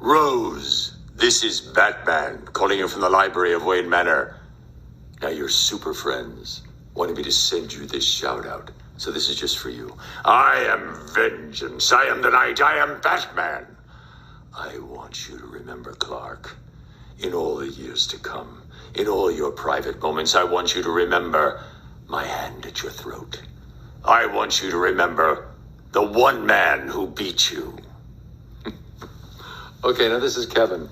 Rose, this is Batman, calling you from the library of Wayne Manor. Now your super friends wanted me to send you this shout out, so this is just for you. I am vengeance, I am the night, I am Batman. I want you to remember, Clark, in all the years to come, in all your private moments, I want you to remember my hand at your throat. I want you to remember the one man who beat you. Okay, now this is Kevin.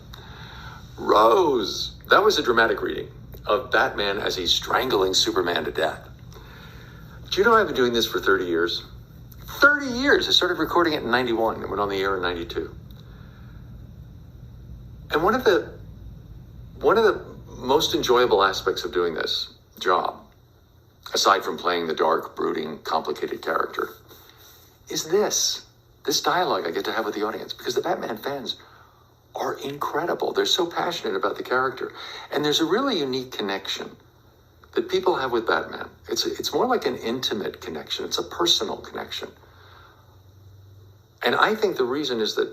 Rose. That was a dramatic reading of Batman as he's strangling Superman to death. Do you know I've been doing this for 30 years? 30 years! I started recording it in 91 and went on the air in 92. And one of the most enjoyable aspects of doing this job, aside from playing the dark, brooding, complicated character, is this dialogue I get to have with the audience, because the Batman fans are incredible. They're so passionate about the character. And there's a really unique connection that people have with Batman. It's more like an intimate connection. It's a personal connection. And I think the reason is that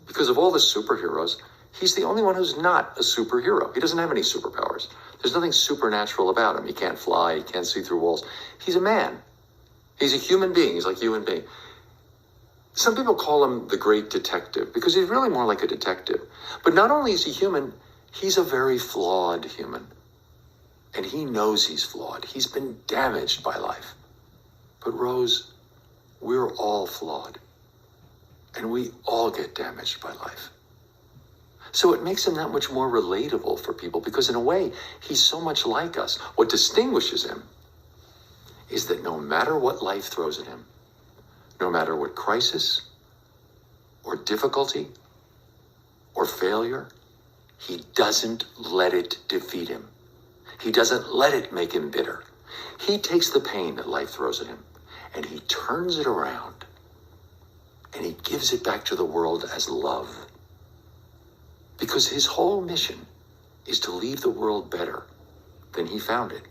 because of all the superheroes, he's the only one who's not a superhero. He doesn't have any superpowers. There's nothing supernatural about him. He can't fly. He can't see through walls. He's a man. He's a human being. He's like you and me. Some people call him the great detective because he's really more like a detective. But not only is he human, he's a very flawed human. And he knows he's flawed. He's been damaged by life. But Rose, we're all flawed. And we all get damaged by life. So it makes him that much more relatable for people because in a way, he's so much like us. What distinguishes him is that no matter what life throws at him, no matter what crisis or difficulty or failure, he doesn't let it defeat him. He doesn't let it make him bitter. He takes the pain that life throws at him and he turns it around and he gives it back to the world as love. Because his whole mission is to leave the world better than he found it.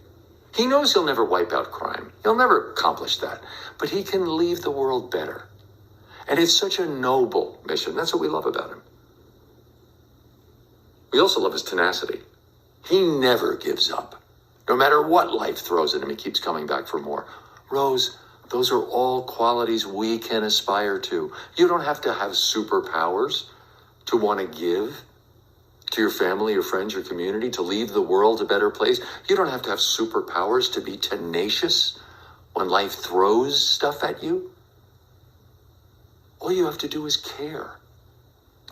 He knows he'll never wipe out crime. He'll never accomplish that. But he can leave the world better. And it's such a noble mission. That's what we love about him. We also love his tenacity. He never gives up. No matter what life throws at him, he keeps coming back for more. Rose, those are all qualities we can aspire to. You don't have to have superpowers to want to give to your family, your friends, your community, to leave the world a better place. You don't have to have superpowers to be tenacious when life throws stuff at you. All you have to do is care,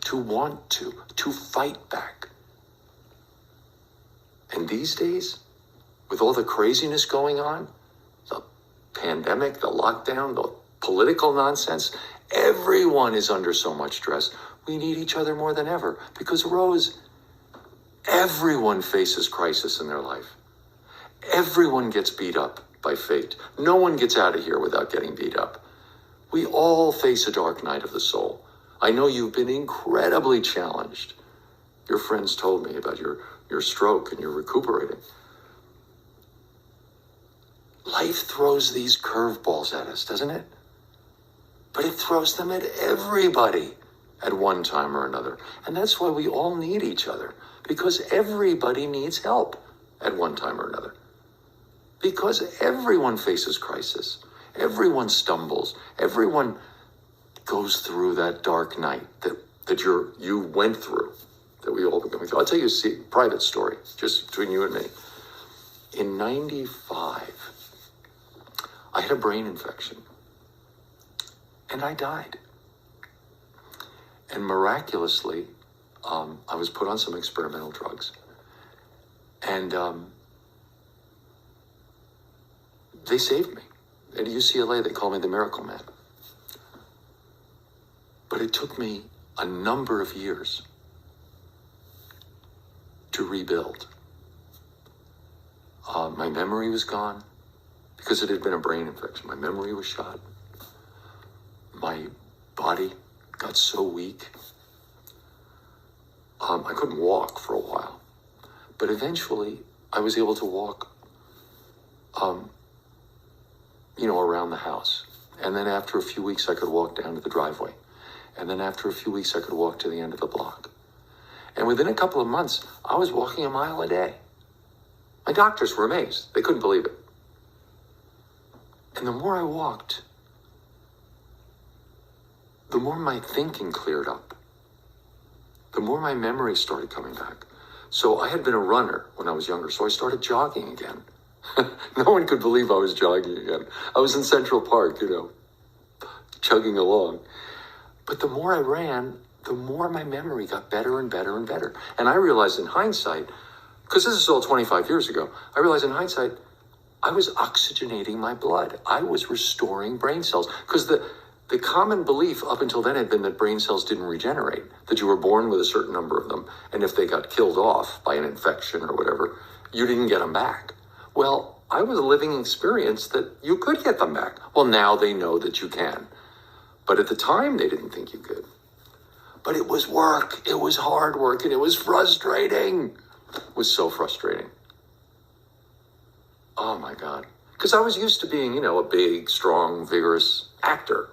to want to fight back. And these days, with all the craziness going on, the pandemic, the lockdown, the political nonsense, everyone is under so much stress. We need each other more than ever because, Rose, everyone faces crisis in their life. Everyone gets beat up by fate. No one gets out of here without getting beat up. We all face a dark night of the soul. I know you've been incredibly challenged. Your friends told me about your stroke and you're recuperating. Life throws these curveballs at us, doesn't it? But it throws them at everybody at one time or another. And that's why we all need each other. Because everybody needs help at one time or another. Because everyone faces crisis. Everyone stumbles. Everyone goes through that dark night that you went through, that we all been going through. I'll tell you a private story, just between you and me. In 95, I had a brain infection. And I died. And miraculously, I was put on some experimental drugs. And they saved me. At UCLA, they call me the Miracle Man. But it took me a number of years to rebuild. My memory was gone because it had been a brain infection. My memory was shot. My body got so weak. I couldn't walk for a while. But eventually, I was able to walk, around the house. And then after a few weeks, I could walk down to the driveway. And then after a few weeks, I could walk to the end of the block. And within a couple of months, I was walking a mile a day. My doctors were amazed. They couldn't believe it. And the more I walked, the more my thinking cleared up. The more my memory started coming back. So I had been a runner when I was younger, so I started jogging again. No one could believe I was jogging again. I was in Central Park, chugging along. But the more I ran, the more my memory got better and better and better. And I realized in hindsight, because this is all 25 years ago, I realized in hindsight, I was oxygenating my blood. I was restoring brain cells. Because the common belief up until then had been that brain cells didn't regenerate, that you were born with a certain number of them, and if they got killed off by an infection or whatever, you didn't get them back. Well, I was a living experience that you could get them back. Well, now they know that you can. But at the time, they didn't think you could. But it was work. It was hard work, and it was frustrating. It was so frustrating. Oh, my God. Because I was used to being, a big, strong, vigorous actor.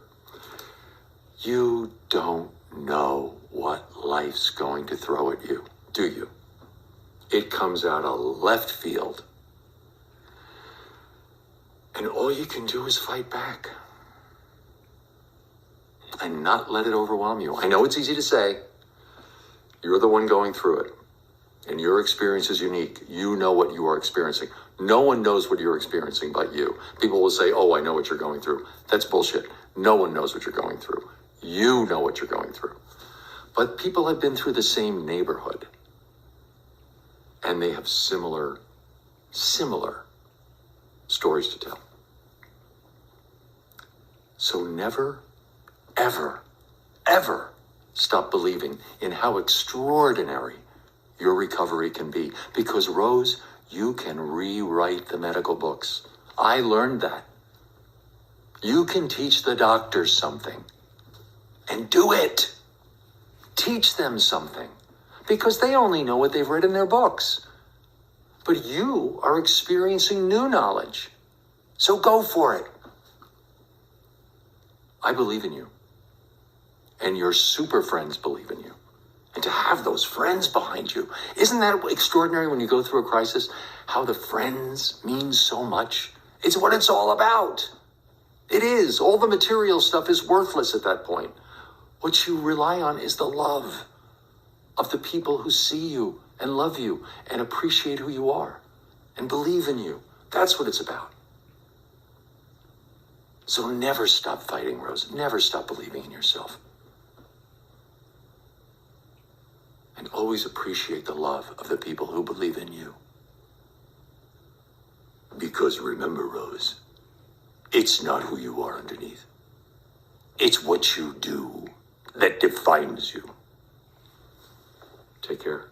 You don't know what life's going to throw at you, do you? It comes out of left field. And all you can do is fight back. And not let it overwhelm you. I know it's easy to say. You're the one going through it. And your experience is unique. You know what you are experiencing. No one knows what you're experiencing but you. People will say, oh, I know what you're going through. That's bullshit. No one knows what you're going through. You know what you're going through. But people have been through the same neighborhood. And they have similar stories to tell. So never, ever, ever stop believing in how extraordinary your recovery can be. Because, Rose, you can rewrite the medical books. I learned that. You can teach the doctors something. And do it. Teach them something. Because they only know what they've read in their books. But you are experiencing new knowledge. So go for it. I believe in you. And your super friends believe in you. And to have those friends behind you. Isn't that extraordinary when you go through a crisis? How the friends mean so much. It's what it's all about. It is. All the material stuff is worthless at that point. What you rely on is the love of the people who see you and love you and appreciate who you are and believe in you. That's what it's about. So never stop fighting, Rose. Never stop believing in yourself. And always appreciate the love of the people who believe in you. Because remember, Rose, it's not who you are underneath. It's what you do that defines you. Take care.